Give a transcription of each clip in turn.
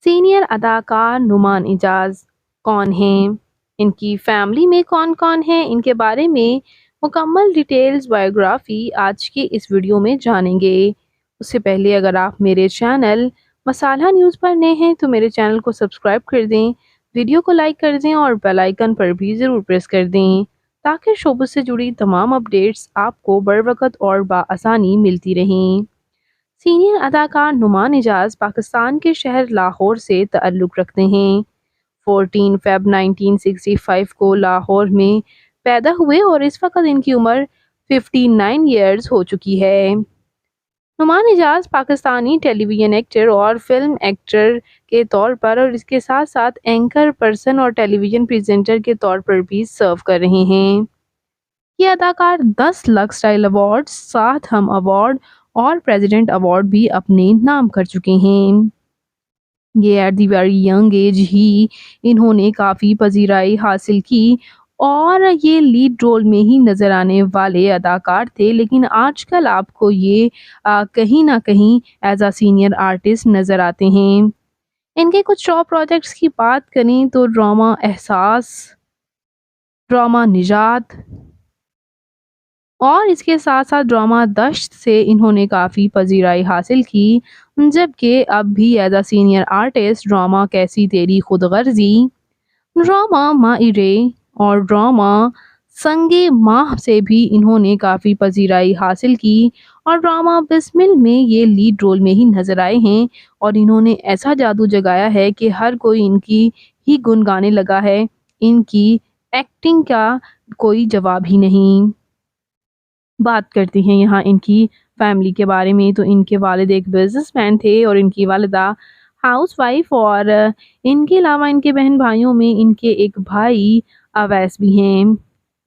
Senior اداکار نعمان اعجاز کون ہیں؟ ان کی فیملی میں کون کون ہیں؟ ان کے بارے میں مکمل ڈیٹیلز بایوگرافی آج کی اس ویڈیو میں جانیں گے۔ اس سے پہلے اگر آپ میرے چینل مسالہ نیوز پر نئے ہیں تو میرے چینل کو سبسکرائب کر دیں، ویڈیو کو لائک کر دیں اور بیل آئیکن پر بھی ضرور پریس کر دیں تاکہ شعبے سے جڑی تمام اپڈیٹس آپ کو بروقت اور بآسانی ملتی رہیں۔ سینئر اداکار نعمان اعجاز پاکستان کے شہر لاہور سے تعلق رکھتے ہیں۔ 14 فیب 1965 کو لاہور میں پیدا ہوئے اور اس وقت ان کی عمر 59 ایئرز ہو چکی ہے۔ نعمان اعجاز پاکستانی ٹیلی ویژن ایکٹر اور فلم ایکٹر کے طور پر اور اس کے ساتھ ساتھ اینکر پرسن اور ٹیلی ویژن پریزنٹر کے طور پر بھی سرو کر رہے ہیں۔ یہ اداکار 10 لکس اسٹائل ایوارڈ، 7 ہم ایوارڈ اور پریزیڈنٹ ایوارڈ بھی اپنے نام کر چکے ہیں۔ یہ at the very young age ہی انہوں نے کافی پذیرائی حاصل کی اور یہ لیڈ رول میں ہی نظر آنے والے اداکار تھے، لیکن آج کل آپ کو یہ کہیں نہ کہیں ایز اے سینئر آرٹسٹ نظر آتے ہیں۔ ان کے کچھ ٹاپ پروجیکٹس کی بات کریں تو ڈرامہ احساس، ڈرامہ نجات اور اس کے ساتھ ساتھ ڈرامہ دشت سے انہوں نے کافی پذیرائی حاصل کی، جبکہ اب بھی as a senior artist drama کیسی تیری خود غرضی، ڈرامہ مائرے اور ڈرامہ سنگ ماہ سے بھی انہوں نے کافی پذیرائی حاصل کی اور ڈرامہ بسمل میں یہ لیڈ رول میں ہی نظر آئے ہیں اور انہوں نے ایسا جادو جگایا ہے کہ ہر کوئی ان کی ہی گن گانے لگا ہے۔ ان کی ایکٹنگ کا کوئی جواب ہی نہیں۔ بات کرتے ہیں یہاں ان کی فیملی کے بارے میں تو ان کے والد ایک بزنس مین تھے اور ان کی والدہ ہاؤس وائف، اور ان کے علاوہ ان کے بہن بھائیوں میں ان کے ایک بھائی اویس بھی ہیں۔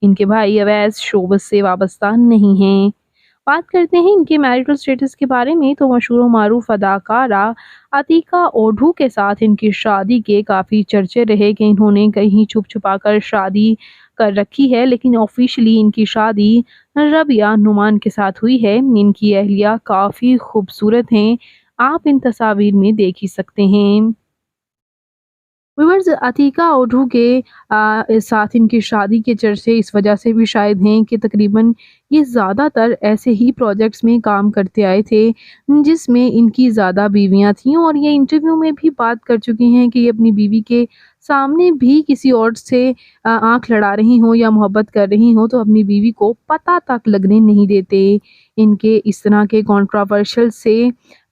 ان کے بھائی اویس شوبز سے وابستہ نہیں ہیں۔ بات کرتے ہیں ان کے میریٹل سٹیٹس کے بارے میں تو مشہور و معروف اداکارہ عتیقہ اوڈھو کے ساتھ ان کی شادی کے کافی چرچے رہے کہ انہوں نے کہیں چھپ چھپا کر شادی کر رکھی ہے، لیکن آفیشلی ان کی شادی ربیہ نعمان کے ساتھ ہوئی ہے۔ ان کی اہلیہ کافی خوبصورت ہیں، آپ ان تصاویر میں دیکھ ہی سکتے ہیں۔ ویورز، عتیقہ اوڈھو کے ساتھ ان کی شادی کے چرچے اس وجہ سے بھی شاید ہیں کہ تقریباً یہ زیادہ تر ایسے ہی پروجیکٹس میں کام کرتے آئے تھے جس میں ان کی زیادہ بیویاں تھیں، اور یہ انٹرویو میں بھی بات کر چکی ہیں کہ یہ اپنی بیوی کے سامنے بھی کسی اور سے آنکھ لڑا رہی ہوں یا محبت کر رہی ہوں تو اپنی بیوی کو پتہ تک لگنے نہیں دیتے۔ ان کے اس طرح کے کنٹروورشل سے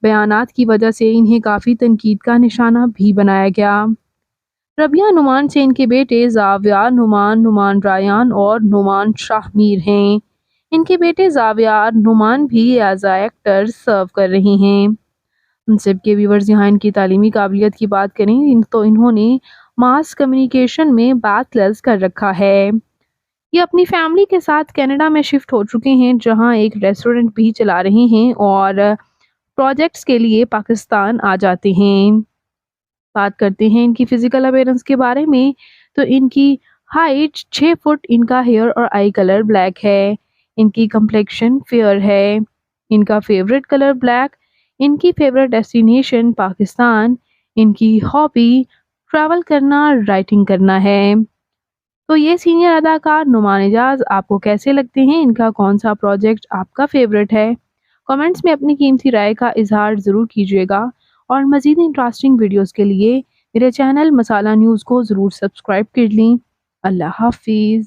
بیانات کی وجہ سے انہیں کافی تنقید کا نشانہ بھی بنایا گیا۔ ربیہ نعمان سے ان کے بیٹے زاویار نعمان، نعمان ریان اور نعمان شاہ میر ہیں۔ ان کے بیٹے زاویار نعمان بھی ایز اے ایکٹر سرو کر رہے ہیں۔ ان سب کے ویورز، یہاں ان کی تعلیمی قابلیت کی بات کریں تو انہوں نے ماس کمیونیکیشن میں بیچلرز کر رکھا ہے۔ یہ اپنی فیملی کے ساتھ کینیڈا میں شفٹ ہو چکے ہیں جہاں ایک ریسٹورنٹ بھی چلا رہے ہیں اور پروجیکٹس کے لیے پاکستان آ جاتے ہیں۔ بات کرتے ہیں ان کی فزیکل اپیرنس کے بارے میں تو ان کی ہائٹ 6 فٹ، ان کا ہیئر اور آئی کلر بلیک ہے، ان کی کمپلیکشن فیئر ہے، ان کا فیوریٹ کلر بلیک، ان کی فیوریٹ ڈیسٹینیشن پاکستان، ان کی ہابی ٹریول کرنا، رائٹنگ کرنا ہے۔ تو یہ سینئر اداکار نعمان اعجاز آپ کو کیسے لگتے ہیں؟ ان کا کون سا پروجیکٹ آپ کا فیوریٹ ہے؟ کمنٹس میں اپنی قیمتی رائے کا اظہار ضرور کیجیے گا اور مزید انٹرسٹنگ ویڈیوز کے لیے میرے چینل مسالہ نیوز کو ضرور سبسکرائب کر لیں۔ اللہ حافظ۔